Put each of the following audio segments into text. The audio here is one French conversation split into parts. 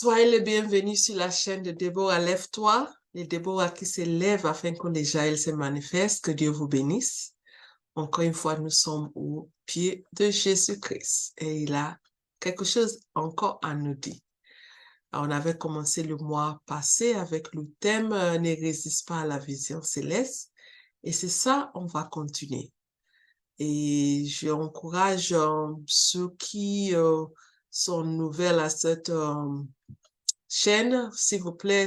Soyez les bienvenus sur la chaîne de Déborah Lève-toi, les Déborah qui se lèvent afin que les Jaël se manifestent. Que Dieu vous bénisse. Encore une fois, nous sommes au pied de Jésus-Christ et il a quelque chose encore à nous dire. Alors, on avait commencé le mois passé avec le thème Ne résiste pas à la vision céleste et c'est ça, on va continuer. Et j'encourage ceux qui sont nouvelles à cette chaîne, s'il vous plaît,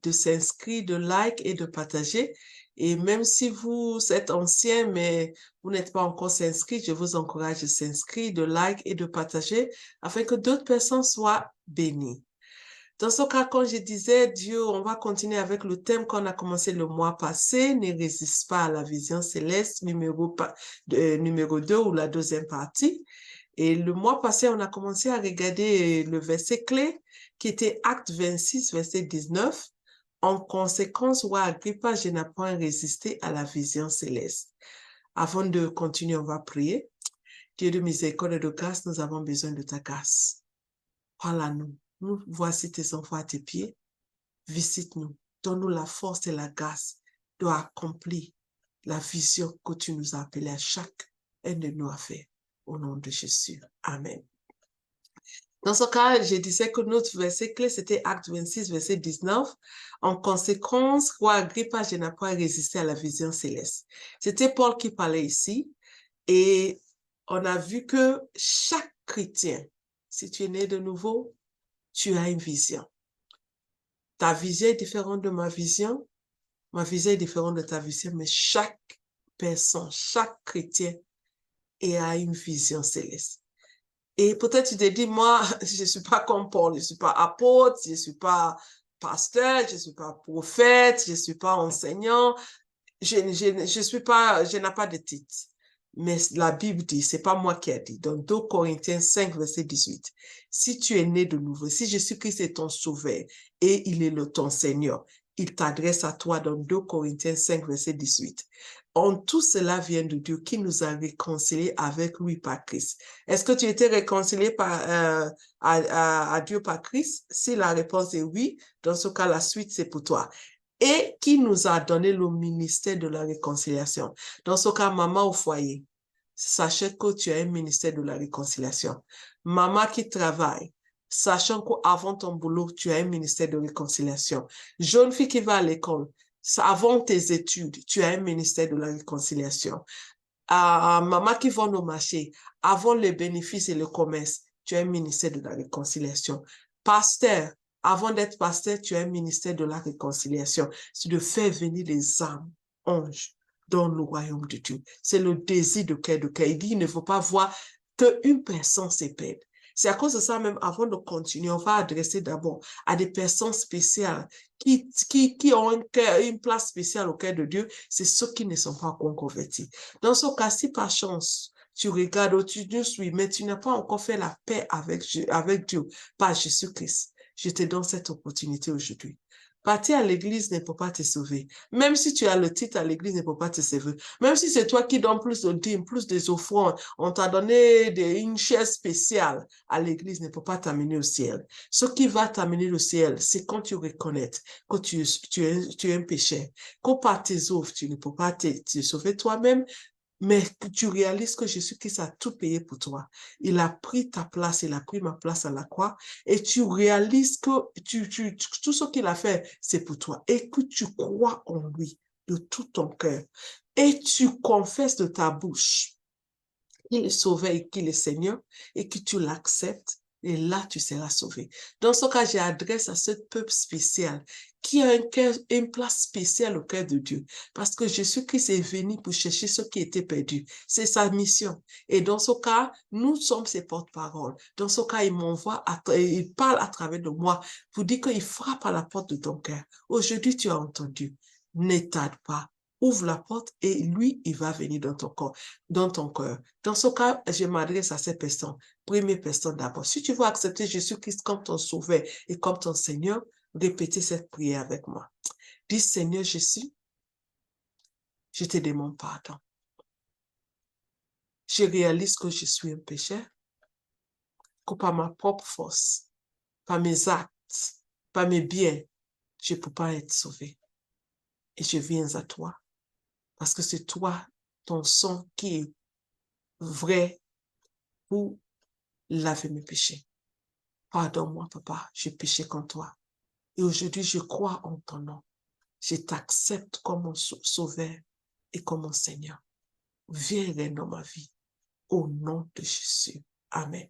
de s'inscrire, de like et de partager. Et même si vous êtes ancien, mais vous n'êtes pas encore inscrit, je vous encourage de s'inscrire, de like et de partager afin que d'autres personnes soient bénies. Dans ce cas, quand je disais, Dieu, on va continuer avec le thème qu'on a commencé le mois passé, ne résiste pas à la vision céleste, numéro 2 ou la deuxième partie. Et le mois passé, on a commencé à regarder le verset clé qui était Acte 26, verset 19. En conséquence, roi Agrippa, je n'ai point résisté à la vision céleste. Avant de continuer, on va prier. Dieu de miséricorde et de grâce, nous avons besoin de ta grâce. Parle-nous. Nous voici tes enfants à tes pieds. Visite-nous. Donne-nous la force et la grâce d'accomplir la vision que tu nous as appelée à chacun de nous à faire. Au nom de Jésus. Amen. Dans ce cas, je disais que notre verset clé, c'était Acte 26, verset 19. En conséquence, roi Agrippa, je n'ai pas résisté à la vision céleste. C'était Paul qui parlait ici. Et on a vu que chaque chrétien, si tu es né de nouveau, tu as une vision. Ta vision est différente de ma vision est différente de ta vision, mais chaque personne, chaque chrétien a une vision céleste. Et peut-être tu te dis, moi, je ne suis pas comme Paul, je ne suis pas apôtre, je ne suis pas pasteur, je ne suis pas prophète, je ne suis pas enseignant, je n'ai pas de titre. Mais la Bible dit, c'est pas moi qui ai dit, dans 2 Corinthiens 5, verset 18, si tu es né de nouveau, si Jésus-Christ est ton sauveur et il est ton Seigneur, il t'adresse à toi dans 2 Corinthiens 5, verset 18. Tout cela vient de Dieu qui nous a réconciliés avec lui par Christ. Est-ce que tu étais réconcilié à Dieu par Christ? Si la réponse est oui, dans ce cas, la suite, c'est pour toi. Et qui nous a donné le ministère de la réconciliation. Dans ce cas, maman au foyer, sachez que tu as un ministère de la réconciliation. Maman qui travaille, sachant qu'avant ton boulot, tu as un ministère de réconciliation. Jeune fille qui va à l'école, avant tes études, tu as un ministère de la réconciliation. Maman qui va au marché, avant les bénéfices et le commerce, tu as un ministère de la réconciliation. Pasteur, avant d'être pasteur, tu as un ministère de la réconciliation. C'est de faire venir les âmes, anges, dans le royaume de Dieu. C'est le désir de cœur de cœur. Il dit, il ne faut pas voir qu'une personne se perde. C'est à cause de ça même, avant de continuer, on va adresser d'abord à des personnes spéciales qui ont une place spéciale au cœur de Dieu. C'est ceux qui ne sont pas encore convertis. Dans ce cas, si par chance, tu regardes, tu nous suis, mais tu n'as pas encore fait la paix avec Dieu, par Jésus-Christ, je te donne cette opportunité aujourd'hui. Partir à l'église ne peut pas te sauver. Même si tu as le titre à l'église ne peut pas te sauver. Même si c'est toi qui donnes plus de dîmes, plus des offrandes, on t'a donné une chaise spéciale à l'église ne peut pas t'amener au ciel. Ce qui va t'amener au ciel, c'est quand tu reconnais que tu es un pécheur, que par tes œuvres, tu ne peux pas te sauver toi-même, mais tu réalises que Jésus-Christ a tout payé pour toi. Il a pris ta place, il a pris ma place à la croix, et tu réalises que tout ce qu'il a fait, c'est pour toi, et que tu crois en lui de tout ton cœur, et tu confesses de ta bouche qu'il est sauveur et qu'il est Seigneur, et que tu l'acceptes, et là, tu seras sauvé. Dans ce cas, j'adresse à ce peuple spécial qui a une place spéciale au cœur de Dieu. Parce que Jésus-Christ est venu pour chercher ceux qui étaient perdus. C'est sa mission. Et dans ce cas, nous sommes ses porte-parole. Dans ce cas, il m'envoie, il parle à travers de moi pour dire qu'il frappe à la porte de ton cœur. Aujourd'hui, tu as entendu. Ne tarde pas. Ouvre la porte et lui, il va venir dans ton corps, dans ton cœur. Dans ce cas, je m'adresse à ces personnes. Première personne d'abord. Si tu veux accepter Jésus-Christ comme ton sauveur et comme ton Seigneur, répétez cette prière avec moi. Dis, Seigneur Jésus, je te demande pardon. Je réalise que je suis un pécheur, que par ma propre force, par mes actes, par mes biens, je ne peux pas être sauvé. Et je viens à toi. Parce que c'est toi, ton sang qui est vrai pour laver mes péchés. Pardonne-moi, papa, j'ai péché contre toi. Et aujourd'hui, je crois en ton nom. Je t'accepte comme mon sauveur et comme mon Seigneur. Viens règne dans ma vie. Au nom de Jésus. Amen.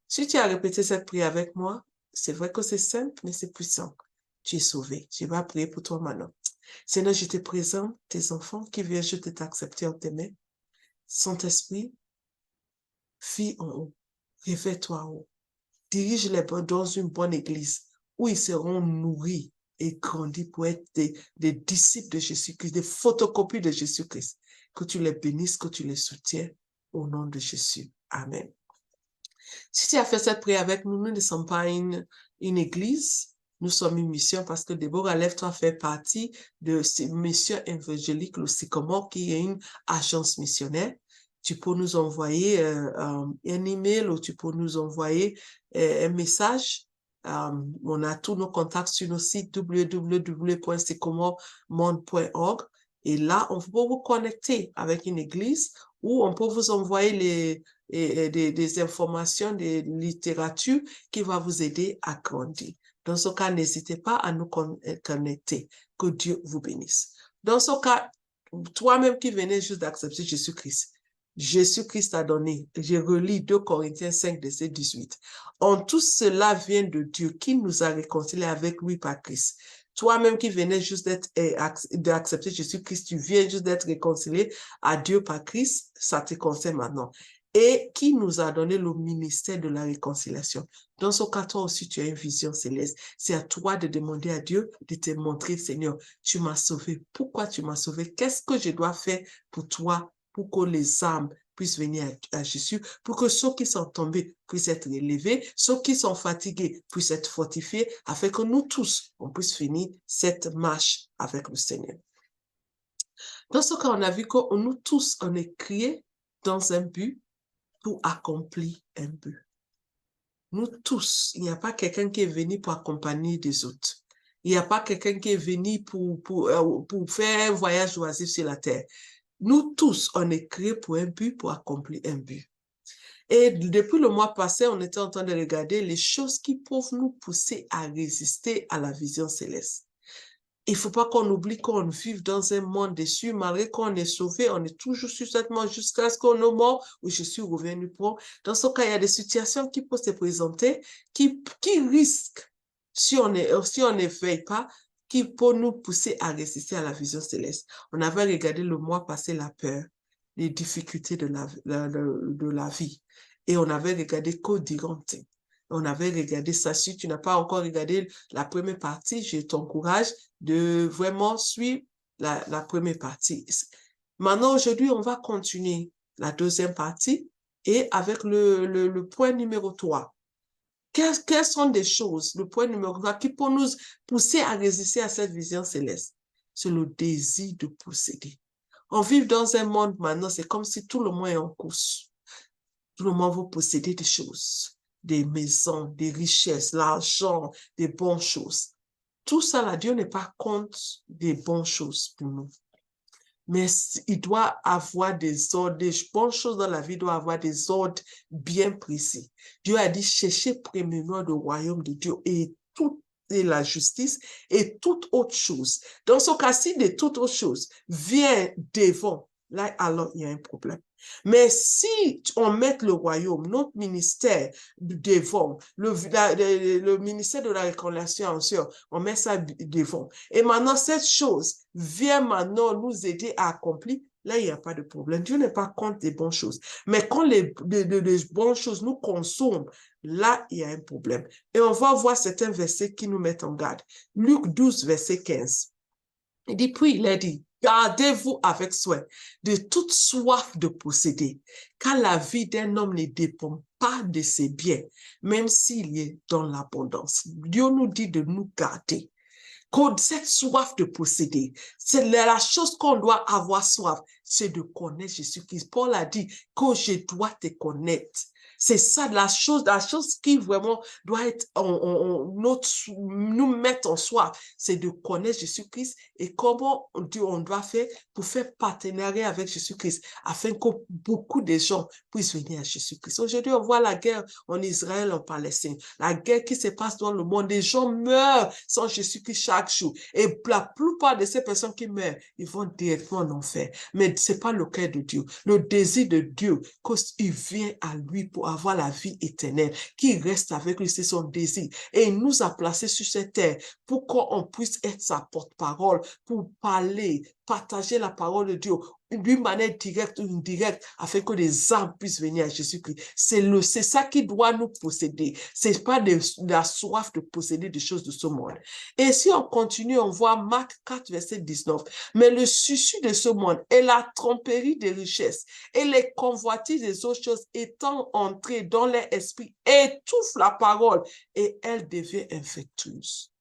Si tu as répété cette prière avec moi, c'est vrai que c'est simple, mais c'est puissant. Tu es sauvé. Je vais prier pour toi maintenant. Seigneur, je te présente tes enfants qui viennent juste t'accepter en tes mains. Saint-Esprit, fille en haut, réveille-toi en haut. Dirige-les dans une bonne église où ils seront nourris et grandis pour être des disciples de Jésus-Christ, des photocopies de Jésus-Christ. Que tu les bénisses, que tu les soutiens au nom de Jésus. Amen. Si tu as fait cette prière avec nous, nous ne sommes pas une église, nous sommes une mission parce que Déborah Lève-toi fait partie de cette mission évangélique, le Sycomore, qui est une agence missionnaire. Tu peux nous envoyer un email ou tu peux nous envoyer un message. On a tous nos contacts sur nos sites www.sycomoremonde.org et là, on peut vous connecter avec une église ou on peut vous envoyer des informations, des littératures qui va vous aider à grandir. Dans ce cas, n'hésitez pas à nous connecter. Que Dieu vous bénisse. Dans ce cas, toi-même qui venais juste d'accepter Jésus-Christ, Jésus-Christ a donné, je relis 2 Corinthiens 5, verset 18. En tout cela vient de Dieu qui nous a réconciliés avec lui par Christ. Toi-même qui venais juste d'accepter Jésus-Christ, tu viens juste d'être réconcilié à Dieu par Christ, ça te concerne maintenant. Et qui nous a donné le ministère de la réconciliation. Dans ce cas, toi aussi, tu as une vision céleste. C'est à toi de demander à Dieu de te montrer, Seigneur, tu m'as sauvé. Pourquoi tu m'as sauvé? Qu'est-ce que je dois faire pour toi, pour que les âmes puissent venir à Jésus, pour que ceux qui sont tombés puissent être élevés, ceux qui sont fatigués puissent être fortifiés, afin que nous tous, on puisse finir cette marche avec le Seigneur. Dans ce cas, on a vu que nous tous, on est créés dans un but pour accomplir un but. Nous tous, il n'y a pas quelqu'un qui est venu pour accompagner des autres. Il n'y a pas quelqu'un qui est venu pour faire un voyage oisif sur la terre. Nous tous, on est créés pour un but, pour accomplir un but. Et depuis le mois passé, on était en train de regarder les choses qui peuvent nous pousser à résister à la vision céleste. Il ne faut pas qu'on oublie qu'on vive dans un monde déçu, malgré qu'on est sauvé, on est toujours sur cette mort jusqu'à ce qu'on est mort ou je suis revenu pour. Dans ce cas, il y a des situations qui peuvent se présenter, qui risquent, si on ne veille pas, qui peuvent nous pousser à résister à la vision céleste. On avait regardé le mois passé la peur, les difficultés de la vie. Et on avait regardé Codirante. On avait regardé ça. Si tu n'as pas encore regardé la première partie, je t'encourage de vraiment suivre la première partie. Maintenant, aujourd'hui, on va continuer la deuxième partie et avec le point numéro 3. Quelles sont des choses, le point numéro 3, qui peut nous pousser à résister à cette vision céleste? C'est le désir de posséder. On vit dans un monde maintenant, c'est comme si tout le monde est en course. Tout le monde veut posséder des choses, des maisons, des richesses, l'argent, des bonnes choses. Tout ça, là, Dieu n'est pas contre des bonnes choses pour nous. Mais il doit avoir des ordres, des bonnes choses dans la vie doivent avoir des ordres bien précis. Dieu a dit, cherchez premièrement le royaume de Dieu et toute la justice et toute autre chose. Dans ce cas-ci, de toute autre chose vient devant, là, alors il y a un problème. Mais si on met le royaume, notre ministère devant, le ministère de la réconciliation, on met ça devant. Et maintenant, cette chose vient maintenant nous aider à accomplir. Là, il n'y a pas de problème. Dieu n'est pas contre des bonnes choses. Mais quand les bonnes choses nous consomment, là, il y a un problème. Et on va voir certains versets qui nous mettent en garde. Luc 12, verset 15. Il dit, puis il a dit, gardez-vous avec soin de toute soif de posséder, car la vie d'un homme ne dépend pas de ses biens, même s'il est dans l'abondance. Dieu nous dit de nous garder. Cette soif de posséder, c'est la chose qu'on doit avoir soif, c'est de connaître Jésus-Christ. Paul a dit que je dois te connaître. C'est ça la chose qui vraiment doit être nous mettre en soi, c'est de connaître Jésus-Christ et comment on doit faire pour faire partenariat avec Jésus-Christ afin que beaucoup de gens puissent venir à Jésus-Christ. Aujourd'hui, on voit la guerre en Israël, en Palestine, la guerre qui se passe dans le monde. Des gens meurent sans Jésus-Christ chaque jour. Et la plupart de ces personnes qui meurent, ils vont directement en enfer. Mais ce n'est pas le cœur de Dieu. Le désir de Dieu, qu'il vient à lui pour avoir la vie éternelle, qu'il reste avec lui, c'est son désir. Et il nous a placés sur cette terre pour qu'on puisse être sa porte-parole, pour parler, partager la parole de Dieu d'une manière directe ou indirecte, afin que les âmes puissent venir à Jésus-Christ. C'est ça qui doit nous posséder. C'est pas la soif de posséder des choses de ce monde. Et si on continue, on voit Marc 4, verset 19. Mais le souci de ce monde et la tromperie des richesses et les convoitises des autres choses étant entrées dans leur esprit étouffent la parole et elle devient infructueuse.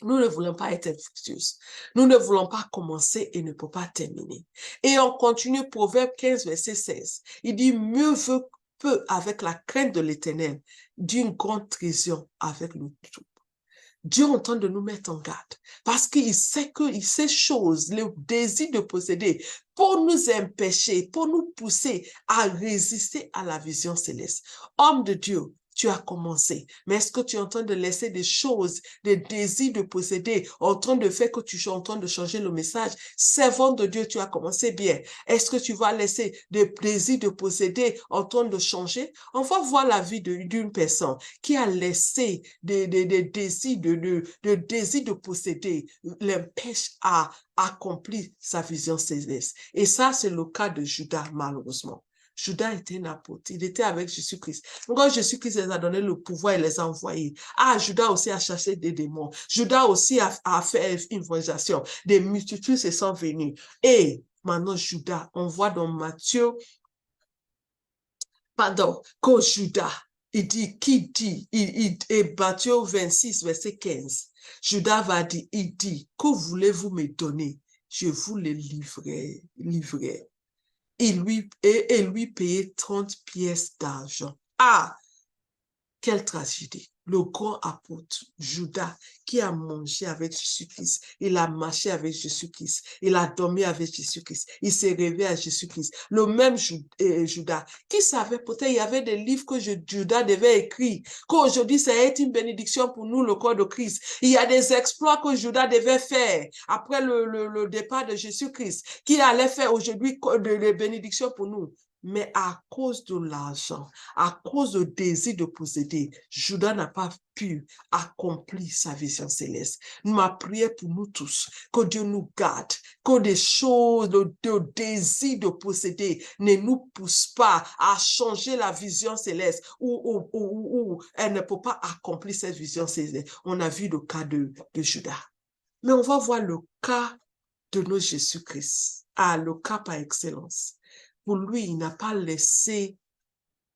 Nous ne voulons pas être infructueuses. Nous ne voulons pas commencer et ne peut pas terminer. Et on continue Proverbe 15, verset 16. Il dit, mieux vaut peu avec la crainte de l'Éternel d'une grande trahison avec le trouble. Dieu entend de nous mettre en garde parce qu'il sait que ces choses, le désir de posséder, pour nous empêcher, pour nous pousser à résister à la vision céleste. Homme de Dieu, tu as commencé, mais est-ce que tu es en train de laisser des choses, des désirs de posséder, en train de faire que tu es en train de changer le message? Servant de Dieu, tu as commencé bien. Est-ce que tu vas laisser des désirs de posséder en train de changer? On va voir la vie d'une personne qui a laissé des désirs de posséder, l'empêche à accomplir sa vision céleste. Et ça, c'est le cas de Judas, malheureusement. Judas était un apôtre, il était avec Jésus-Christ. Quand Jésus-Christ les a donné le pouvoir, il les a envoyés. Ah, Judas aussi a chassé des démons. Judas aussi a fait une évangélisation. Des multitudes se sont venues. Et maintenant, Judas, on voit dans Matthieu, quand Judas, il dit, qui dit, et Matthieu 26, verset 15, Judas va dire, il dit, que voulez-vous me donner? Je vous le livrerai. Et lui payer 30 pièces d'argent. Ah, quelle tragédie. Le grand apôtre Judas qui a mangé avec Jésus-Christ, il a marché avec Jésus-Christ, il a dormi avec Jésus-Christ, il s'est réveillé à Jésus-Christ. Le même Judas qui savait peut-être il y avait des livres que Judas devait écrire, qu'aujourd'hui ça a été une bénédiction pour nous, le corps de Christ. Il y a des exploits que Judas devait faire après le départ de Jésus-Christ, qui allait faire aujourd'hui des bénédictions pour nous. Mais à cause de l'argent, à cause du désir de posséder, Judas n'a pas pu accomplir sa vision céleste. Ma prière pour nous tous, que Dieu nous garde, que des choses, le désir de posséder ne nous pousse pas à changer la vision céleste ou elle ne peut pas accomplir cette vision céleste. On a vu le cas de Judas. Mais on va voir le cas de notre Jésus-Christ. Ah, le cas par excellence. Pour lui, il n'a pas laissé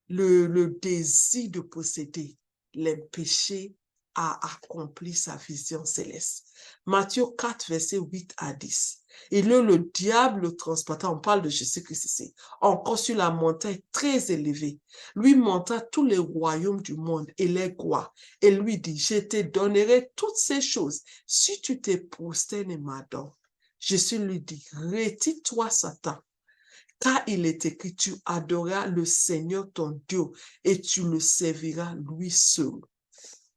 le désir de posséder l'empêcher à accomplir sa vision céleste. Matthieu 4, verset 8 à 10. Et là, le diable le transporta, on parle de Jésus-Christ ici, encore sur la montagne très élevée. Lui monta tous les royaumes du monde et les gloires, et lui dit, je te donnerai toutes ces choses si tu te prosternes et m'adores. Jésus lui dit, retire-toi, Satan. Car il est écrit, tu adoreras le Seigneur ton Dieu et tu le serviras lui seul.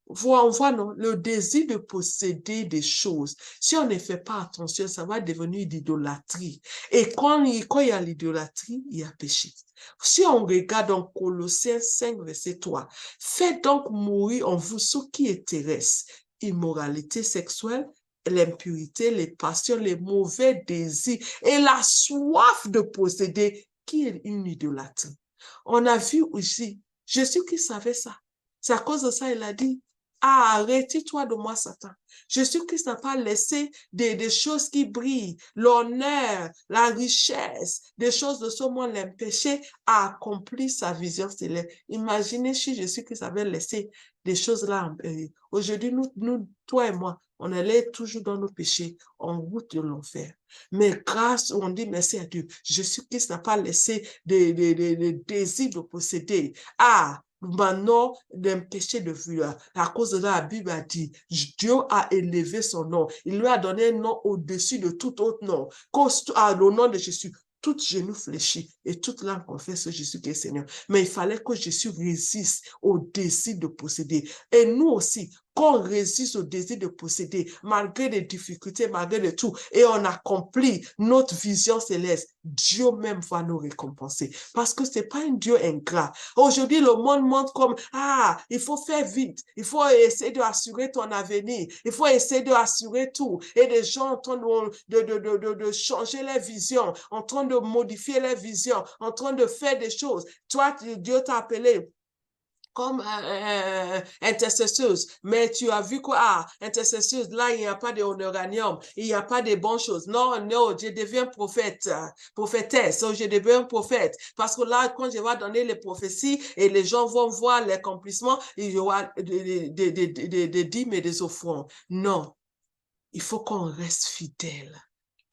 On voit, non, le désir de posséder des choses. Si on ne fait pas attention, ça va devenir l'idolâtrie. Et quand il y a l'idolâtrie, il y a péché. Si on regarde dans Colossiens 5, verset 3, faites donc mourir en vous ce qui est terrestre, immoralité sexuelle, l'impurité, les passions, les mauvais désirs et la soif de posséder qui est une idolâtrie. On a vu aussi, Jésus qui savait ça. C'est à cause de ça, il a dit, Ah, retire-toi de moi, Satan. Jésus-Christ n'a pas laissé des choses qui brillent, l'honneur, la richesse, des choses de ce monde l'empêcher à accomplir sa vision céleste. Imaginez si Jésus-Christ avait laissé des choses là. Aujourd'hui, toi et moi, on allait toujours dans nos péchés, en route de l'enfer. Mais grâce, on dit merci à Dieu. Jésus-Christ n'a pas laissé des désirs de posséder. Ah, maintenant, d'un péché de vue, à cause de la Bible a dit, Dieu a élevé son nom. Il lui a donné un nom au-dessus de tout autre nom. Au nom de Jésus, tout genou fléchit et toute langue confesse Jésus qui est Seigneur. Mais il fallait que Jésus résiste au désir de posséder. Et nous aussi, qu'on résiste au désir de posséder, malgré les difficultés, malgré tout, et on accomplit notre vision céleste, Dieu même va nous récompenser. Parce que c'est pas un Dieu ingrat. Aujourd'hui, le monde montre comme, il faut faire vite, il faut essayer d'assurer ton avenir, il faut essayer d'assurer tout. Et des gens en train de changer leur vision, en train de modifier leur vision, en train de faire des choses. Toi, Dieu t'a appelé comme intercesseuse, mais tu as vu quoi, intercesseuse, là, il n'y a pas de honoranium, il n'y a pas de bonnes choses. Non, non, je deviens prophète, prophétesse, je deviens prophète, parce que là, quand je vais donner les prophéties et les gens vont voir l'accomplissement, il y aura des dîmes et des offrandes. Non, il faut qu'on reste fidèle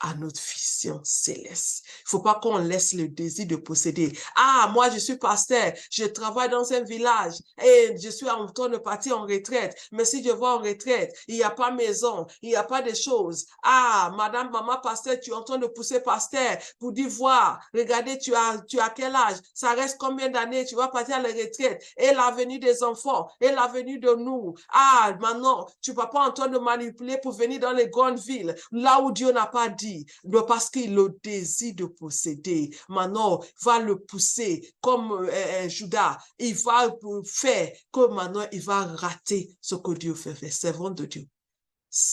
à notre vision céleste. Il ne faut pas qu'on laisse le désir de posséder. Ah, moi, je suis pasteur, je travaille dans un village et je suis en train de partir en retraite. Mais si je vais en retraite, il n'y a pas maison, il n'y a pas de choses. Ah, madame, maman, pasteur, tu es en train de pousser pasteur pour dire, voir, regardez, tu as quel âge? Ça reste combien d'années? Tu vas partir à la retraite et l'avenir des enfants et l'avenir de nous. Ah, maintenant, tu ne vas pas en train de manipuler pour venir dans les grandes villes, là où Dieu n'a pas dit. Parce qu'il le désir de posséder. Maintenant, va le pousser comme Judas. Il va faire que maintenant, il va rater ce que Dieu fait. Servant de Dieu.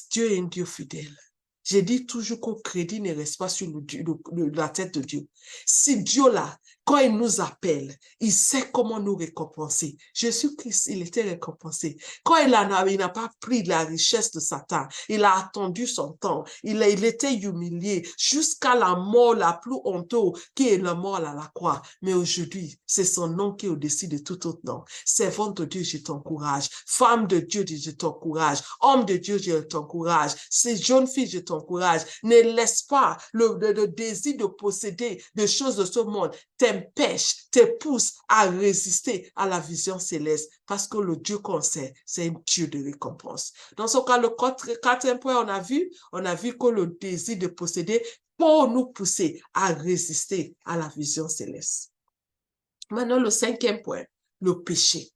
Dieu est un Dieu fidèle. J'ai dit toujours qu'au crédit ne reste pas sur la tête de Dieu. Si Dieu là, quand il nous appelle, il sait comment nous récompenser. Jésus-Christ, il était récompensé. Quand il n'a pas pris la richesse de Satan, il a attendu son temps. Il était humilié jusqu'à la mort la plus honteuse, qui est la mort à la croix. Mais aujourd'hui, c'est son nom qui est au-dessus de tout autre nom. Servant de Dieu, je t'encourage. Femme de Dieu, je t'encourage. Homme de Dieu, je t'encourage. Ces jeunes filles, je t'encourage. Ne laisse pas le désir de posséder des choses de ce monde t'empêche, te pousse à résister à la vision céleste. Parce que le Dieu qu'on sait, c'est un Dieu de récompense. Dans ce cas, le quatrième point, on a vu que le désir de posséder pour nous pousser à résister à la vision céleste. Maintenant, le cinquième point, le péché.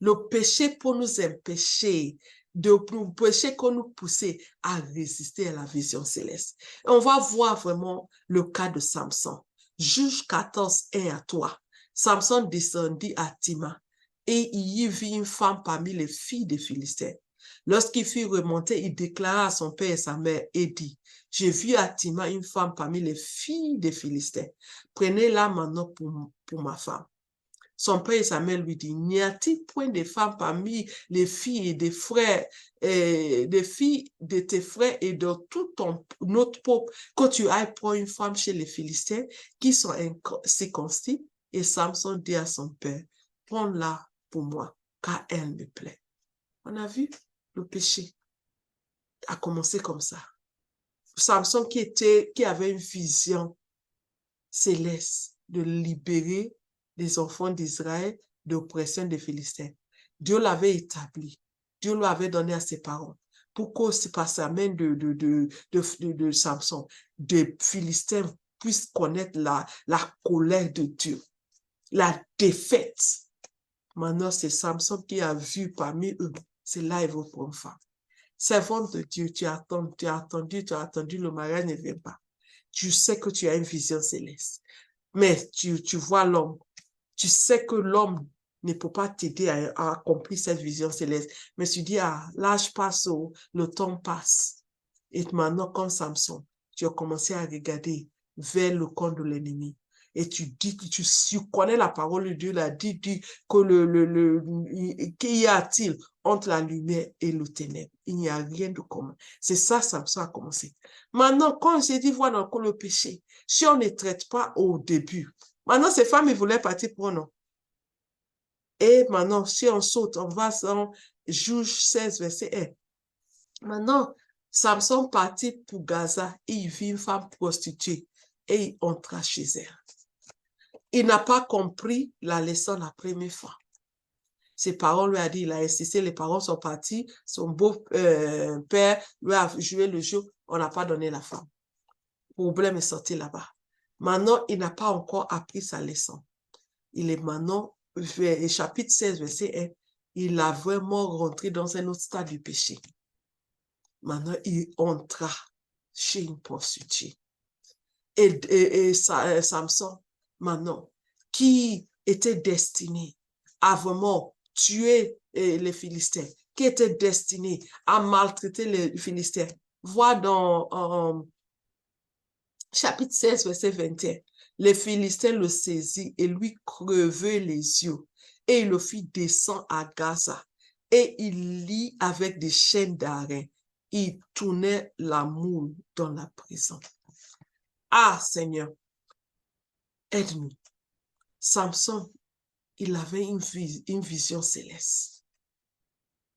Le péché pour nous empêcher le péché qu'on nous poussait à résister à la vision céleste. Et on va voir vraiment le cas de Samson. Juge 14 est à toi. Samson descendit à Tima et il y vit une femme parmi les filles des Philistins. Lorsqu'il fut remonté, il déclara à son père et sa mère et dit, j'ai vu à Tima une femme parmi les filles des Philistins. Prenez-la maintenant pour ma femme. Son père et sa mère lui disent, n'y a-t-il point de femmes parmi les filles et des frères, des filles de tes frères et de tout notre peuple, que tu ailles prendre une femme chez les Philistins qui sont circoncis? Et Samson dit à son père, prends-la pour moi, car elle me plaît. On a vu le péché a commencé comme ça. Samson qui avait une vision céleste de libérer les enfants d'Israël de l'oppression des Philistins. Dieu l'avait établi. Dieu lui avait donné à ses parents pour que par sa main de Samson, des Philistins puissent connaître la colère de Dieu, la défaite. Maintenant, c'est Samson qui a vu parmi eux, c'est là il veut prendre femme. Servante de Dieu, tu as attendu, le mariage ne vient pas. Tu sais que tu as une vision céleste. Mais tu vois l'homme. Tu sais que l'homme ne peut pas t'aider à accomplir cette vision céleste. Mais tu dis, l'âge passe, le temps passe. Et maintenant, comme Samson, tu as commencé à regarder vers le camp de l'ennemi. Et tu dis que tu connais la parole de Dieu, là, dit que qu'il y a-t-il entre la lumière et le ténèbre. Il n'y a rien de commun. C'est ça, Samson a commencé. Maintenant, quand j'ai dit, voilà encore le péché, si on ne traite pas au début, maintenant, ces femmes, ils voulaient partir pour nous. Et maintenant, si on saute, on va dans Juge 16, verset 1. Maintenant, Samson partit pour Gaza et il vit une femme prostituée et il entra chez elle. Il n'a pas compris la leçon la première fois. Ses parents lui ont dit, il a insisté, les parents sont partis, son beau-père lui a joué le jeu, on n'a pas donné la femme. Le problème est sorti là-bas. Maintenant, il n'a pas encore appris sa leçon. Il est maintenant, chapitre 16, verset 1, il a vraiment rentré dans un autre stade du péché. Maintenant, il entra chez une prostituée. Et Samson, maintenant, qui était destiné à vraiment tuer les Philistins, qui était destiné à maltraiter les Philistins. Vois dans chapitre 16, verset 21. Les Philistins le saisit et lui crevaient les yeux. Et il le fit descendre à Gaza. Et il lit avec des chaînes d'airain. Il tournait la moule dans la prison. Ah, Seigneur, aide-nous. Samson, il avait une vision céleste.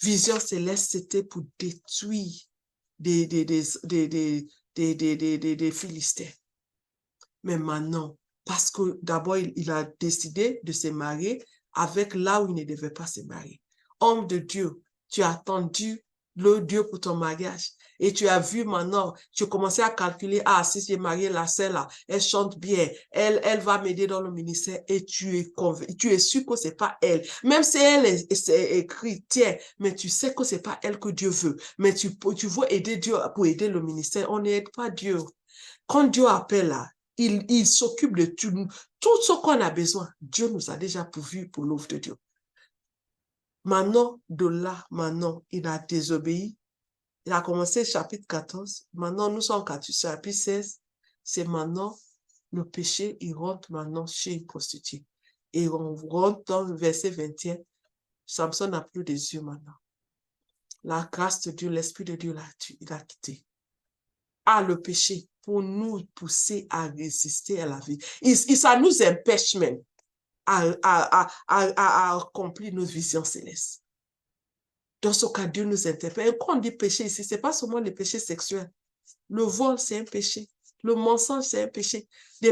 Vision céleste, c'était pour détruire des Philistins. Mais maintenant, parce que d'abord, il a décidé de se marier avec là où il ne devait pas se marier. Homme de Dieu, tu as attendu le Dieu pour ton mariage. Et tu as vu maintenant, tu as commencé à calculer, ah, si j'ai marié la sœur là, elle chante bien, elle va m'aider dans le ministère et tu es sûr que c'est pas elle. Même si elle est chrétienne, mais tu sais que c'est pas elle que Dieu veut. Mais tu veux aider Dieu pour aider le ministère, on n'aide pas Dieu. Quand Dieu appelle là, il s'occupe de tout ce qu'on a besoin. Dieu nous a déjà pourvu pour l'œuvre de Dieu. Maintenant, de là, maintenant, il a désobéi. Il a commencé chapitre 14. Maintenant, nous sommes chapitre 16. C'est maintenant le péché, il rentre maintenant chez une prostituée. Et on rentre dans le verset 21. Samson n'a plus des yeux maintenant. La grâce de Dieu, l'Esprit de Dieu l'a quitté. Ah, le péché, pour nous pousser à résister à la vie. Ça nous empêche même à accomplir nos visions célestes. Dans ce cas, Dieu nous interpelle. Et quand on dit péché ici, ce n'est pas seulement les péchés sexuels. Le vol, c'est un péché. Le mensonge, c'est un péché. Des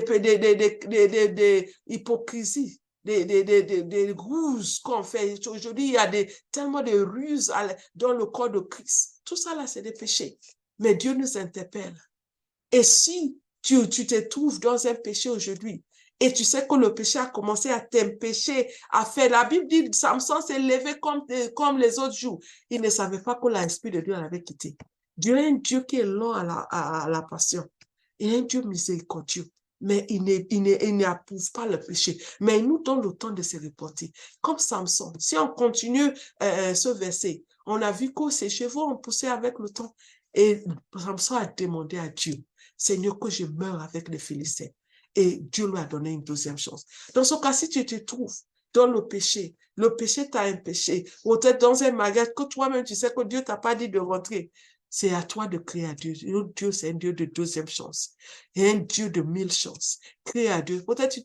hypocrisies, des ruses qu'on fait. Aujourd'hui, il y a tellement de ruses dans le corps de Christ. Tout ça, là, c'est des péchés. Mais Dieu nous interpelle. Et si tu te trouves dans un péché aujourd'hui, et tu sais que le péché a commencé à t'empêcher à faire. La Bible dit, Samson s'est levé comme les autres jours. Il ne savait pas que l'Esprit de Dieu l'avait quitté. Dieu est un Dieu qui est lent à la passion. Il est un Dieu miséricordieux. Mais il n'approuve pas le péché. Mais il nous donne le temps de se reporter. Comme Samson. Si on continue ce verset, on a vu que ses cheveux ont poussé avec le temps. Et Samson a demandé à Dieu, Seigneur, que je meure avec les Philistins. Et Dieu lui a donné une deuxième chance. Dans ce cas, si tu te trouves dans le péché t'a empêché, ou peut-être dans un mariage que toi-même, tu sais que Dieu t'a pas dit de rentrer, c'est à toi de créer à Dieu. Dieu, c'est un Dieu de deuxième chance. Et un Dieu de 1000 chances. Crée à Dieu. Peut-être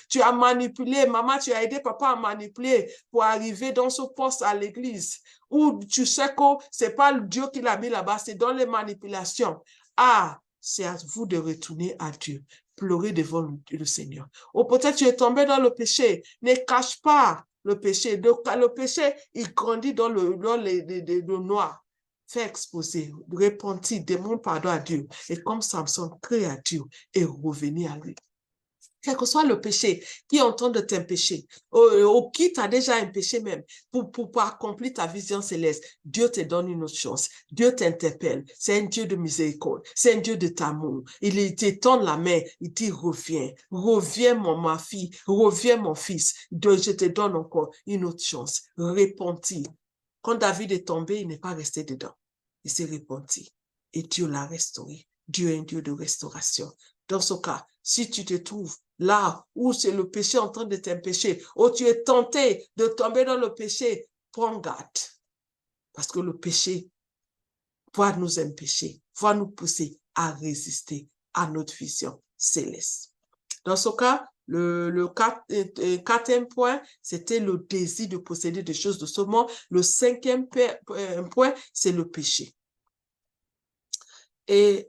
tu as manipulé, maman, tu as aidé papa à manipuler pour arriver dans ce poste à l'église. Ou tu sais que c'est pas le Dieu qui l'a mis là-bas, c'est dans les manipulations. Ah, c'est à vous de retourner à Dieu. Pleurer devant le Seigneur. Ou peut-être tu es tombé dans le péché. Ne cache pas le péché. Le péché, il grandit dans le noir. Fais exposer, repentir, demande pardon à Dieu. Et comme Samson, crée à Dieu et revenir à lui. Quel que soit le péché qui est en train de t'empêcher, ou qui t'a déjà empêché même, pour accomplir ta vision céleste, Dieu te donne une autre chance. Dieu t'interpelle. C'est un Dieu de miséricorde. C'est un Dieu de amour. Il te tend la main. Il dit, reviens. Reviens, ma fille. Reviens, mon fils. Je te donne encore une autre chance. Repentis. Quand David est tombé, il n'est pas resté dedans. Il s'est repenti. Et Dieu l'a restauré. Dieu est un Dieu de restauration. Dans ce cas, si tu te trouves là où c'est le péché en train de t'empêcher, ou tu es tenté de tomber dans le péché, prends garde. Parce que le péché va nous empêcher, va nous pousser à résister à notre vision céleste. Dans ce cas, le quatrième point, c'était le désir de posséder des choses de ce monde. Le cinquième point, c'est le péché. Et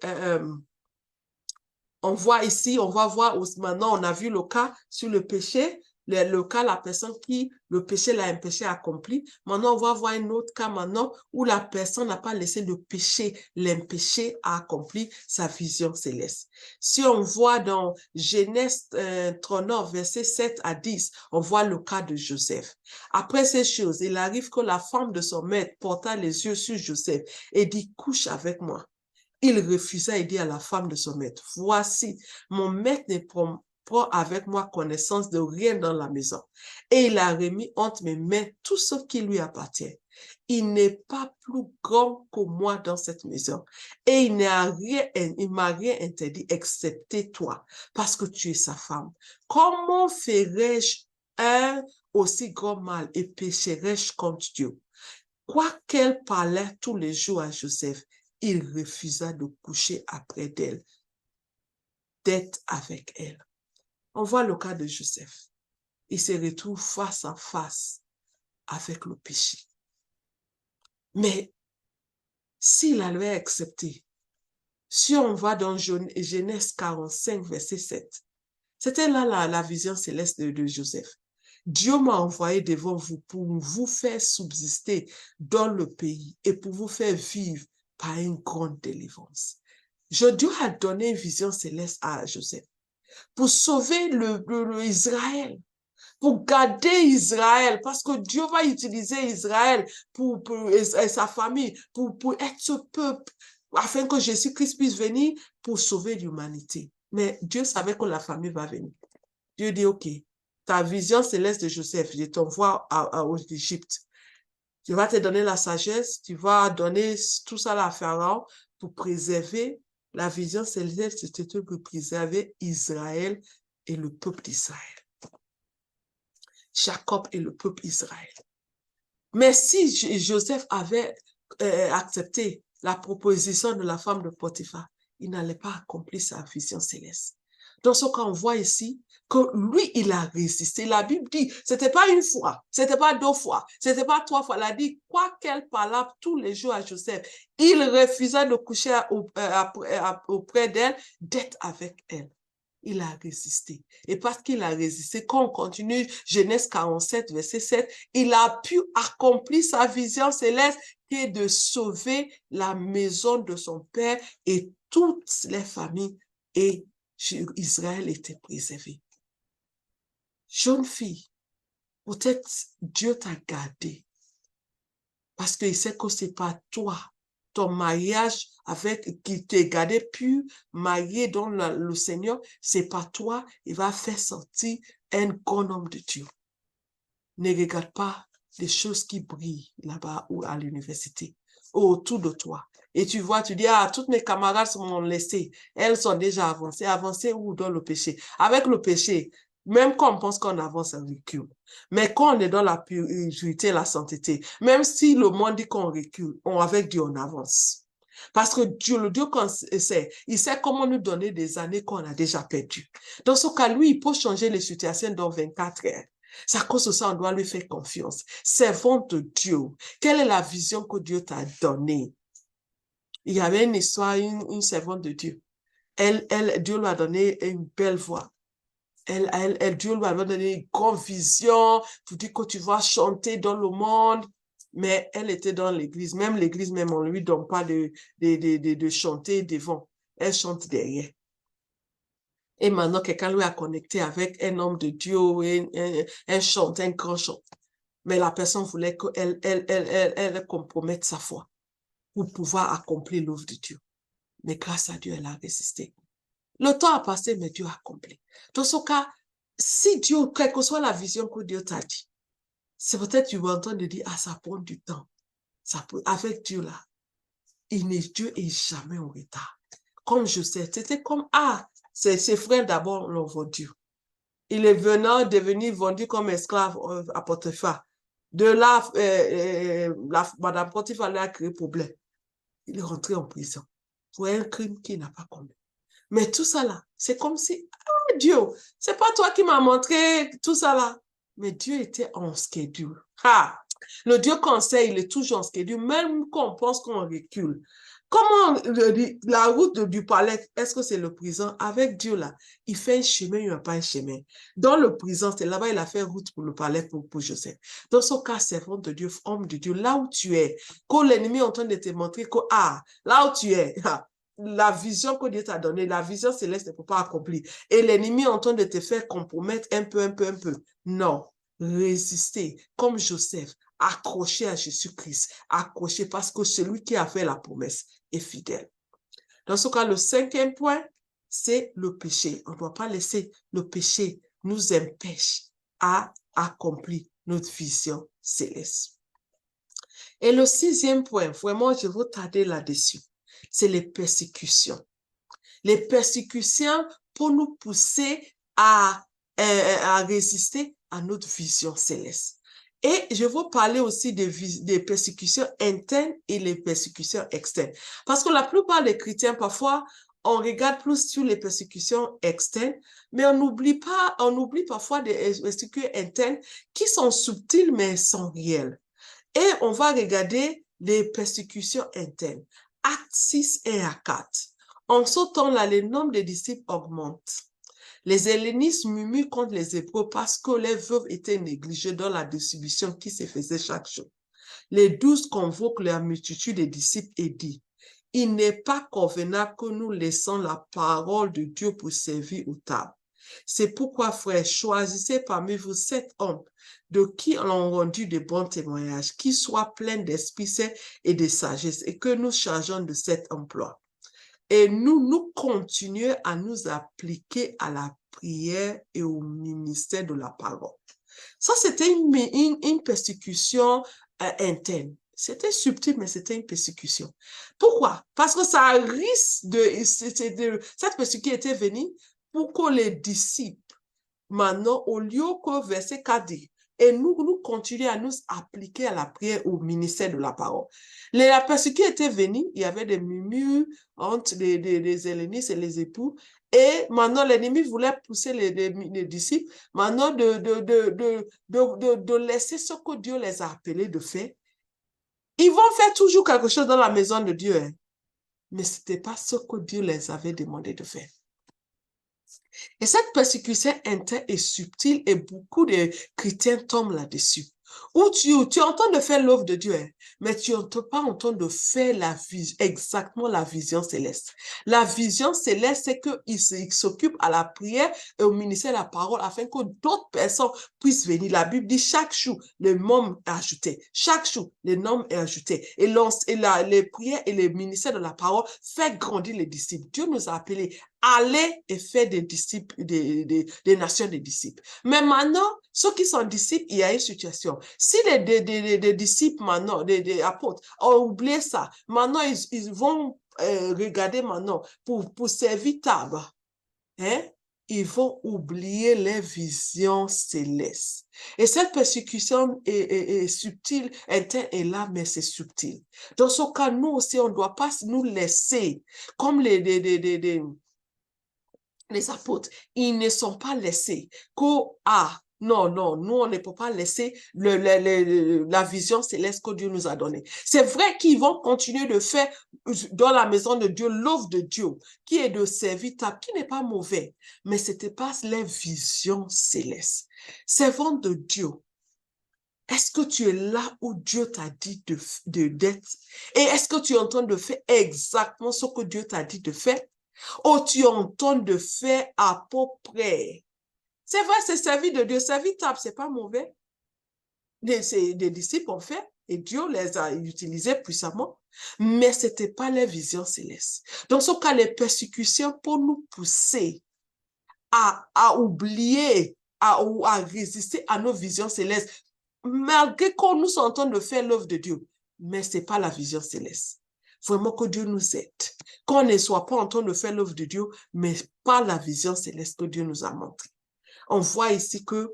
on voit ici, on va voir maintenant, on a vu le cas sur le péché, le cas, la personne qui, le péché l'a empêché accompli. Maintenant, on va voir un autre cas maintenant où la personne n'a pas laissé le péché l'empêcher à accomplir sa vision céleste. Si on voit dans Genèse 39, versets 7 à 10, on voit le cas de Joseph. Après ces choses, il arrive que la femme de son maître porta les yeux sur Joseph et dit, couche avec moi. Il refusa et dit à la femme de son maître, voici, mon maître ne prend avec moi connaissance de rien dans la maison. Et il a remis entre mes mains tout ce qui lui appartient. Il n'est pas plus grand que moi dans cette maison. Et il m'a rien interdit excepté toi, parce que tu es sa femme. Comment ferais-je un aussi grand mal et pécherais-je contre Dieu? Quoiqu'elle parlait tous les jours à Joseph, il refusa de coucher après d'elle, d'être avec elle. On voit le cas de Joseph. Il se retrouve face à face avec le péché. Mais s'il avait accepté, si on va dans Genèse 45, verset 7, c'était là la vision céleste de Joseph. Dieu m'a envoyé devant vous pour vous faire subsister dans le pays et pour vous faire vivre par une grande délivrance. Dieu a donné une vision céleste à Joseph pour sauver Israël, pour garder Israël, parce que Dieu va utiliser Israël et sa famille pour être ce peuple, afin que Jésus-Christ puisse venir pour sauver l'humanité. Mais Dieu savait que la famille va venir. Dieu dit, OK, ta vision céleste de Joseph, je t'envoie aux Égypte. Tu vas te donner la sagesse, tu vas donner tout ça à Pharaon pour préserver la vision céleste, c'était pour préserver Israël et le peuple d'Israël. Jacob et le peuple Israël. Mais si Joseph avait accepté la proposition de la femme de Potiphar, il n'allait pas accomplir sa vision céleste. Dans ce cas, on voit ici que lui, il a résisté. La Bible dit, c'était pas une fois, c'était pas deux fois, c'était pas trois fois. Elle a dit, quoi qu'elle parle tous les jours à Joseph, il refusa de coucher auprès d'elle, d'être avec elle. Il a résisté. Et parce qu'il a résisté, quand on continue Genèse 47, verset 7, il a pu accomplir sa vision céleste qui est de sauver la maison de son père et toutes les familles, et Israël était préservé. Jeune fille, peut-être Dieu t'a gardé parce qu'il sait que c'est pas toi, ton mariage qui t'est gardé pur, marié dans le Seigneur, c'est pas toi, il va faire sortir un grand homme de Dieu. Ne regarde pas les choses qui brillent là-bas ou à l'université, autour de toi. Et tu vois, tu dis, ah, toutes mes camarades m'ont laissé, elles sont déjà avancées. Avancées où dans le péché? Avec le péché, même quand on pense qu'on avance, on recule. Mais quand on est dans la purité, la sainteté, même si le monde dit qu'on recule, avec Dieu, on avance. Parce que Dieu, le Dieu qu'on sait, il sait comment nous donner des années qu'on a déjà perdues. Dans ce cas, lui, il peut changer les situations dans 24 heures. C'est à cause de ça, on doit lui faire confiance. Servant de Dieu. Quelle est la vision que Dieu t'a donnée? Il y avait une histoire, une servante de Dieu. Dieu lui a donné une belle voix. Dieu lui a donné une grande vision pour dire que tu vas chanter dans le monde. Mais elle était dans l'église. Même l'église, même, on ne lui donne pas de chanter devant. Elle chante derrière. Et maintenant, quelqu'un lui a connecté avec un homme de Dieu, un chant, un grand chant. Mais la personne voulait qu'elle compromette sa foi pour pouvoir accomplir l'œuvre de Dieu. Mais grâce à Dieu, elle a résisté. Le temps a passé, mais Dieu a accompli. Dans ce cas, si Dieu, quelle que soit la vision que Dieu t'a dit, c'est peut-être tu vas entendre dire, ah, ça prend du temps. Avec Dieu là, Dieu est jamais en retard. Comme je sais, c'était comme, ah, ses frères d'abord l'ont vendu. Il est devenir vendu comme esclave à Potiphar. de Madame Potiphar a créé problème. Il est rentré en prison pour un crime qu'il n'a pas commis. Mais tout ça là, c'est comme si, ah Dieu, c'est pas toi qui m'as montré tout ça là. Mais Dieu était en schedule. Ah, le Dieu conseil, il est toujours en schedule, même quand on pense qu'on recule. Comment la route du palais, est-ce que c'est le prison? Avec Dieu là, il fait un chemin, il n'y a pas un chemin. Dans le prison, c'est là-bas, il a fait route pour le palais pour Joseph. Dans son cas, servant de Dieu, homme de Dieu, là où tu es, quand l'ennemi est en train de te montrer que, ah, là où tu es, la vision que Dieu t'a donnée, la vision céleste ne peut pas accomplir. Et l'ennemi est en train de te faire compromettre un peu. Non, résister, comme Joseph, accroché à Jésus-Christ, accroché parce que celui qui a fait la promesse est fidèle. Dans ce cas, le 5e point, c'est le péché. On ne doit pas laisser le péché nous empêcher à accomplir notre vision céleste. Et le 6e point, vraiment, je veux tarder là-dessus, c'est les persécutions. Les persécutions pour nous pousser à résister à notre vision céleste. Et je veux parler aussi des persécutions internes et les persécutions externes. Parce que la plupart des chrétiens, parfois, on regarde plus sur les persécutions externes, mais on oublie parfois des persécutions internes qui sont subtiles, mais sont réelles. Et on va regarder les persécutions internes. Actes 6 et à 4. En ce temps-là, le nombre de disciples augmente. Les hellénistes murmurent contre les Hébreux parce que les veuves étaient négligées dans la distribution qui se faisait chaque jour. Les 12 convoquent la multitude des disciples et disent, « Il n'est pas convenable que nous laissons la parole de Dieu pour servir aux tables. C'est pourquoi, frères, choisissez parmi vous 7 hommes de qui l'ont rendu de bons témoignages, qui soient pleins d'esprit saint et de sagesse, et que nous chargeons de cet emploi. Et nous continuons à nous appliquer à la prière et au ministère de la parole. » Ça, c'était une persécution interne. C'était subtil, mais c'était une persécution. Pourquoi? Parce que ça risque cette persécution était venue pour que les disciples, maintenant, au lieu que verset 4 dit, et nous continuons à nous appliquer à la prière au ministère de la parole. La persécution était venue, il y avait des murmures entre les hellénistes et les époux, et maintenant l'ennemi voulait pousser les disciples, maintenant de laisser ce que Dieu les a appelés de faire. Ils vont faire toujours quelque chose dans la maison de Dieu, hein, mais ce n'était pas ce que Dieu les avait demandé de faire. Et cette persécution interne est subtile et beaucoup de chrétiens tombent là-dessus. Où tu es en train de faire l'œuvre de Dieu, hein, mais tu n'es pas en train de faire exactement la vision céleste. La vision céleste, c'est qu'il s'occupe à la prière et au ministère de la parole afin que d'autres personnes puissent venir. La Bible dit chaque jour, le nombre est ajouté. Chaque jour, le nombre est ajouté. Et les prières et le ministère de la parole fait grandir les disciples. Dieu nous a appelés aller et faire des disciples, des nations des disciples. Mais maintenant, ceux qui sont disciples, il y a une situation. Si des disciples maintenant, des apôtres, ont oublié ça, maintenant ils vont regarder maintenant pour servir table, hein? Ils vont oublier les visions célestes. Et cette persécution est subtile, interne est là, mais c'est subtil. Dans ce cas, nous aussi, on ne doit pas nous laisser, comme les apôtres, ils ne sont pas laissés non, nous, on ne peut pas laisser la vision céleste que Dieu nous a donnée. C'est vrai qu'ils vont continuer de faire dans la maison de Dieu l'œuvre de Dieu, qui est de servir table, qui n'est pas mauvais, mais ce n'était pas la vision céleste. Servant de Dieu, est-ce que tu es là où Dieu t'a dit d'être? Et est-ce que tu es en train de faire exactement ce que Dieu t'a dit de faire? Ou tu es en train de faire à peu près? C'est vrai, c'est servir de Dieu. Servir table, c'est pas mauvais. Des disciples ont fait et Dieu les a utilisés puissamment, mais ce n'était pas leur vision céleste. Dans ce cas, les persécutions pour nous pousser à oublier, à résister à nos visions célestes, malgré qu'on nous sommes en train de faire l'œuvre de Dieu, mais ce n'est pas la vision céleste. Vraiment que Dieu nous aide. Qu'on ne soit pas en train de faire l'œuvre de Dieu, mais pas la vision céleste que Dieu nous a montrée. On voit ici que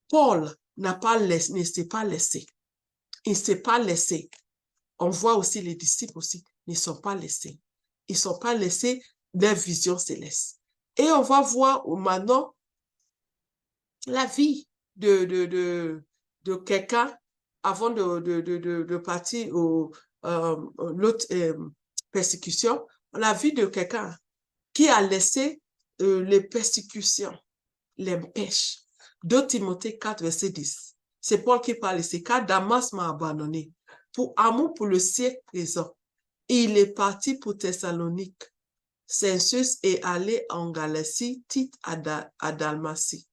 Paul ne s'est pas laissé. il ne s'est pas laissé. On voit aussi les disciples aussi, ne sont pas laissés. Ils ne sont pas laissés leur vision céleste. Et on va voir maintenant la vie de quelqu'un avant de partir l'autre persécution, la vie de quelqu'un qui a laissé les persécutions, l'empêche. 2 Timothée 4, verset 10. C'est Paul qui parle ici. Car Damas m'a abandonné pour amour pour le siècle présent. Il est parti pour Thessalonique. Census est allé en Galatie, Tite à Dalmatie.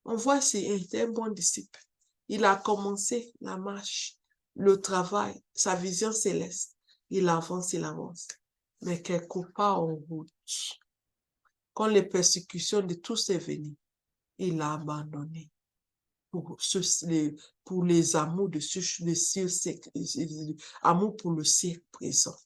On voit qu'il était un bon disciple. Il a commencé la marche, le travail, sa vision céleste. Il avance, il avance. Mais quelque part en route, quand les persécutions de tous est venues, il a abandonné pour les amours amour pour le siècle présent.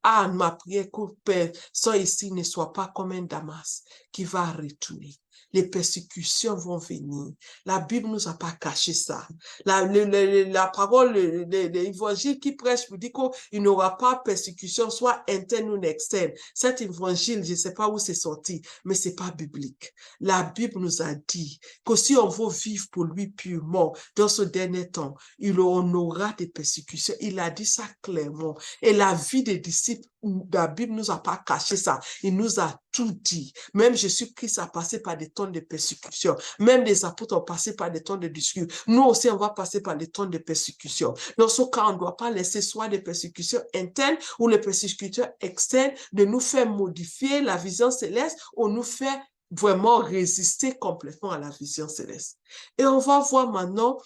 Ah, ma prière que personne ici ne soit pas comme un Damas qui va retourner. Les persécutions vont venir. La Bible nous a pas caché ça. La parole, l'évangile qui prêche nous dit qu'il n'y aura pas persécution, soit interne ou externe. Cet évangile, je ne sais pas où c'est sorti, mais c'est pas biblique. La Bible nous a dit que si on veut vivre pour lui purement dans ce dernier temps, on aura des persécutions. Il a dit ça clairement. Et la vie des disciples, la Bible nous a pas caché ça. Il nous a tout dit. Même Jésus-Christ a passé par des temps de persécution. Même les apôtres ont passé par des temps de discussion. Nous aussi, on va passer par des temps de persécution. Dans ce cas, on ne doit pas laisser soit des persécutions internes ou les persécutions externes de nous faire modifier la vision céleste ou nous faire vraiment résister complètement à la vision céleste. Et on va voir maintenant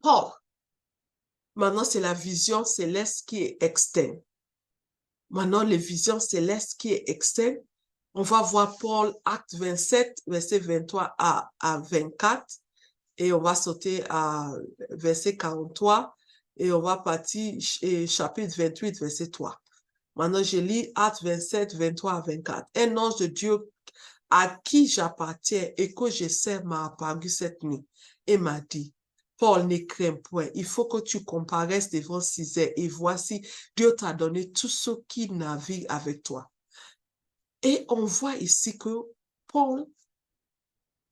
Paul. Maintenant, c'est la vision céleste qui est externe. Maintenant, les visions célestes qui est externe. On va voir Paul, acte 27, verset 23 à 24. Et on va sauter à verset 43. Et on va partir chapitre 28, verset 3. Maintenant, je lis acte 27, 23 à 24. Un ange de Dieu à qui j'appartiens et que je sers m'a apparu cette nuit et m'a dit, Paul, ne crains point, il faut que tu comparaisses devant César et voici, Dieu t'a donné tous ceux qui naviguent avec toi. Et on voit ici que Paul,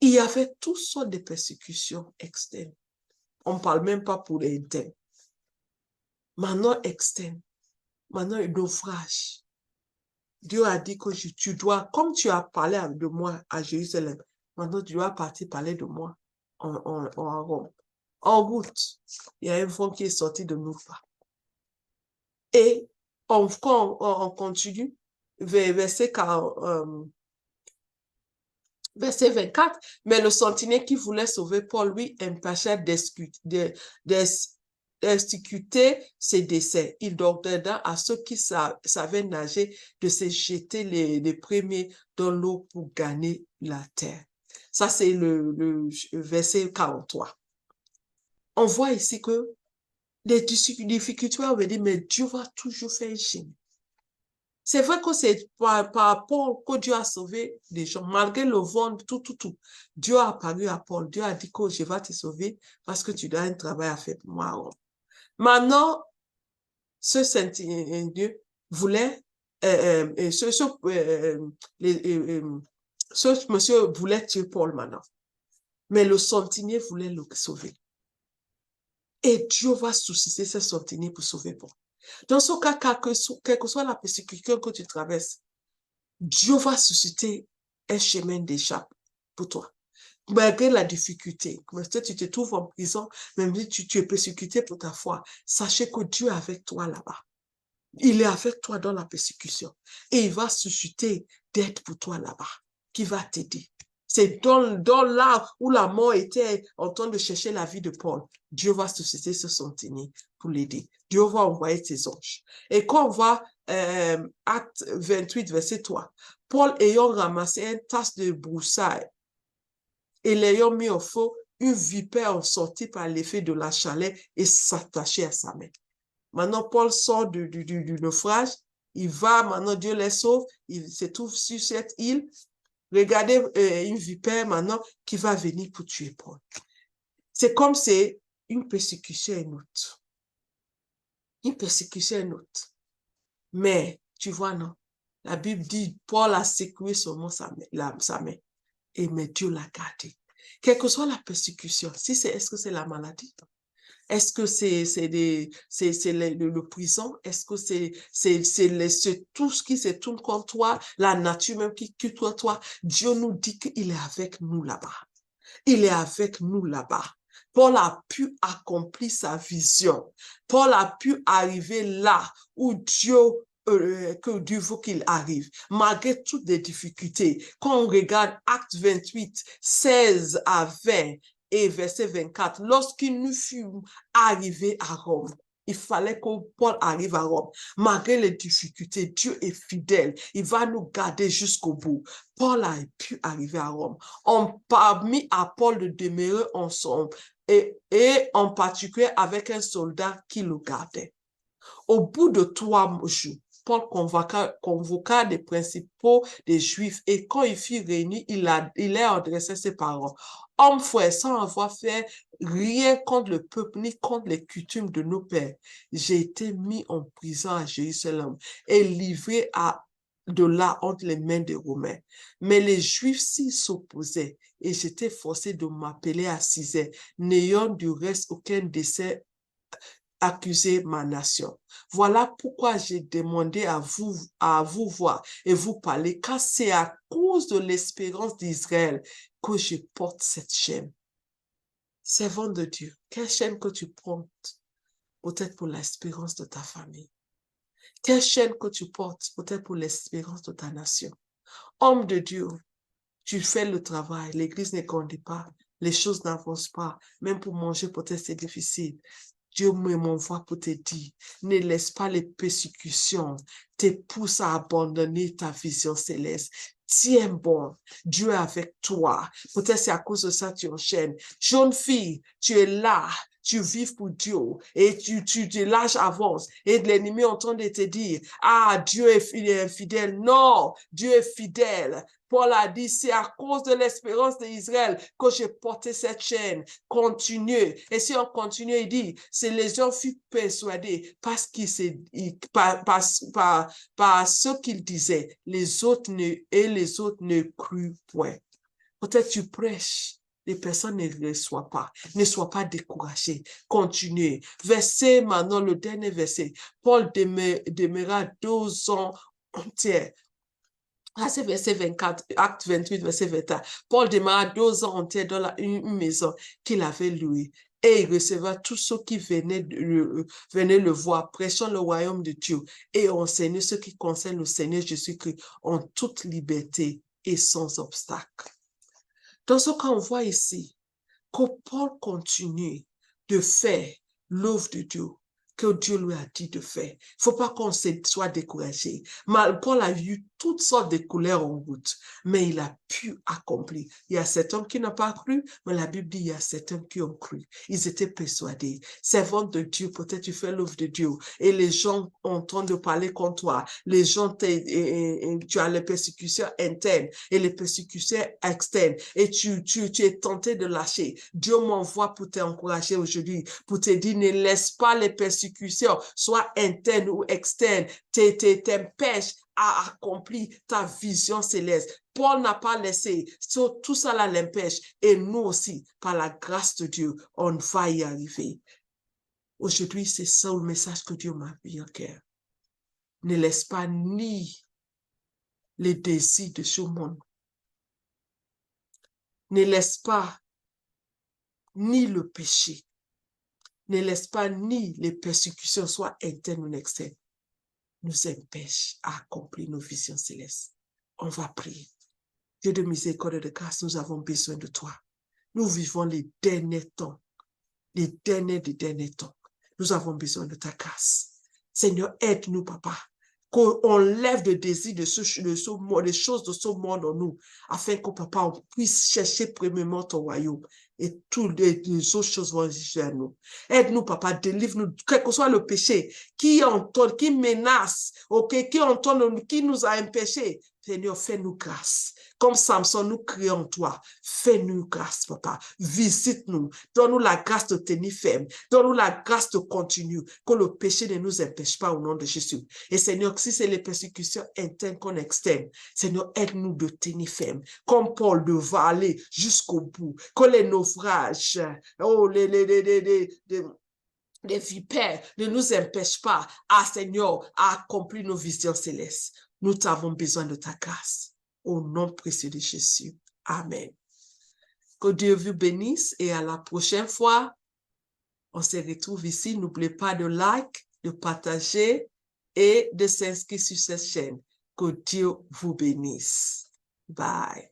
il y avait toutes sortes de persécutions externes. On ne parle même pas pour les internes. Maintenant externe, maintenant un naufrage. Dieu a dit que tu dois, comme tu as parlé de moi à Jérusalem, maintenant tu dois partir parler de moi en Rome. En route, il y a un vent qui est sorti de nous. Et on continue, verset 24, mais le sentinelle qui voulait sauver Paul, lui, empêcha d'exécuter ses décès. Il ordonna à ceux qui savaient nager de se jeter les premiers dans l'eau pour gagner la terre. Ça, c'est le verset 43. On voit ici que les difficultés, on va dire, mais Dieu va toujours faire un chemin. C'est vrai que c'est par rapport que Dieu a sauvé les gens, malgré le vent, tout. Dieu a apparu à Paul. Dieu a dit que je vais te sauver parce que tu dois un travail à faire pour moi. Maintenant, ce Saint-Dieu voulait, ce monsieur voulait tuer Paul maintenant. Mais le sentinelle voulait le sauver. Et Dieu va susciter ce sentinelle pour sauver Paul. Dans ce cas, quelle que soit la persécution que tu traverses, Dieu va susciter un chemin d'échappe pour toi. Malgré la difficulté, comme tu te trouves en prison, même si tu es persécuté pour ta foi, sachez que Dieu est avec toi là-bas. Il est avec toi dans la persécution. Et il va susciter d'aide pour toi là-bas, qui va t'aider. C'est dans là où la mort était en train de chercher la vie de Paul. Dieu va susciter ce sentinelle pour l'aider. Dieu va envoyer ses anges. Et quand on voit acte 28, verset 3, Paul ayant ramassé une tasse de broussailles et l'ayant mis au feu, une vipère en sortit par l'effet de la chaleur et s'attachait à sa main. Maintenant, Paul sort du naufrage. Il va, maintenant Dieu les sauve. Il se trouve sur cette île. Regardez une vipère maintenant qui va venir pour tuer Paul. C'est comme c'est une persécution est autre. Une persécution est autre. Mais, tu vois, non? La Bible dit, Paul a secoué seulement sa main. Et mais Dieu l'a gardé. Quelle que soit la persécution, est-ce que c'est la maladie? Est-ce que c'est le prison? Est-ce que c'est tout ce qui se tourne contre toi, la nature même qui quitte toi? Dieu nous dit qu'il est avec nous là-bas. Il est avec nous là-bas. Paul a pu accomplir sa vision. Paul a pu arriver là où que Dieu veut qu'il arrive, malgré toutes les difficultés. Quand on regarde Acte 28, 16 à 20 et verset 24, lorsqu'il nous fut arrivé à Rome, il fallait que Paul arrive à Rome. Malgré les difficultés, Dieu est fidèle. Il va nous garder jusqu'au bout. Paul a pu arriver à Rome. On a permis à Paul de demeurer ensemble et en particulier avec un soldat qui le gardait. Au bout de 3 jours, Paul convoqua les principaux des Juifs et quand il fut réuni, il a adressé ses paroles. Hommes, frères, sans avoir fait rien contre le peuple ni contre les coutumes de nos pères, j'ai été mis en prison à Jérusalem et livré de là entre les mains des Romains. Mais les Juifs s'y s'opposaient et j'étais forcé de m'appeler à César, n'ayant du reste aucun décès accuser ma nation. Voilà pourquoi j'ai demandé à vous voir et vous parler, car c'est à cause de l'espérance d'Israël que je porte cette chaîne. Servant de Dieu, quelle chaîne que tu portes? Peut-être pour l'espérance de ta famille. Quelle chaîne que tu portes? Peut-être pour l'espérance de ta nation. Homme de Dieu, tu fais le travail, l'église ne grandit pas, les choses n'avancent pas, même pour manger peut-être c'est difficile. Dieu m'envoie pour te dire, ne laisse pas les persécutions te pousser à abandonner ta vision céleste. Tiens bon, Dieu est avec toi. Peut-être c'est à cause de ça que tu enchaînes. Jeune fille, tu es là, tu vis pour Dieu et l'âge avance et l'ennemi est en train de te dire, ah, Dieu est infidèle. Non, Dieu est fidèle. Paul a dit, c'est à cause de l'espérance d'Israël que j'ai porté cette chaîne. Continue. Et si on continue, il dit, c'est les gens furent persuadés parce par ce qu'ils disaient. Les autres ne crurent point. Peut-être tu prêches. Les personnes ne reçoivent pas. Ne sois pas découragé. Continue. Verset maintenant, le dernier verset. Paul demeura 2 ans entiers. C'est verset 24, acte 28, verset 24. Paul demeura 2 ans entiers dans une maison qu'il avait louée. Et il recevait tous ceux qui venaient le voir, prêchant le royaume de Dieu et enseignant ce qui concerne le Seigneur Jésus-Christ en toute liberté et sans obstacle. Dans ce qu'on voit ici, que Paul continue de faire l'œuvre de Dieu que Dieu lui a dit de faire. Il ne faut pas qu'on soit découragé. Paul a eu toutes sortes de couleurs en route, mais il a pu accomplir. Il y a certains qui n'ont pas cru, mais la Bible dit il y a certains qui ont cru. Ils étaient persuadés. Servant de Dieu, peut-être tu fais l'œuvre de Dieu et les gens ont train de parler contre toi. Les gens, tu as les persécutions internes et les persécutions externes et tu es tenté de lâcher. Dieu m'envoie pour t'encourager aujourd'hui, pour te dire ne laisse pas les persécutions, soit internes ou externes, t'empêchent à accomplir ta vision céleste. Paul n'a pas laissé, tout ça là l'empêche. Et nous aussi, par la grâce de Dieu, on va y arriver. Aujourd'hui, c'est ça le message que Dieu m'a mis en cœur. Ne laisse pas ni les désirs de ce monde, ne laisse pas ni le péché, ne laisse pas ni les persécutions, soit internes ou externes, nous empêchent à accomplir nos visions célestes. On va prier. Dieu de miséricorde et de grâce, nous avons besoin de toi. Nous vivons les derniers temps, les derniers temps. Nous avons besoin de ta grâce. Seigneur, aide-nous, papa, qu'on lève le désir des choses de ce monde en nous, afin que, papa, on puisse chercher premièrement ton royaume et toutes les autres choses vont vers nous. Aide-nous, papa, délivre-nous, quel que soit le péché qui entonne, qui menace, ok, qui entonne, qui nous a empêchés. Seigneur, fais-nous grâce. Comme Samson, nous crions toi. Fais-nous grâce, papa. Visite-nous. Donne-nous la grâce de tenir ferme. Donne-nous la grâce de continuer. Que le péché ne nous empêche pas au nom de Jésus. Et Seigneur, si c'est les persécutions internes comme externes, Seigneur, aide-nous de tenir ferme. Comme Paul devra aller jusqu'au bout. Que les naufrages, oh, les vipères ne nous empêchent pas, Seigneur, à accomplir nos visions célestes. Nous avons besoin de ta grâce. Au nom précieux de Jésus. Amen. Que Dieu vous bénisse et à la prochaine fois, on se retrouve ici. N'oubliez pas de like, de partager et de s'inscrire sur cette chaîne. Que Dieu vous bénisse. Bye.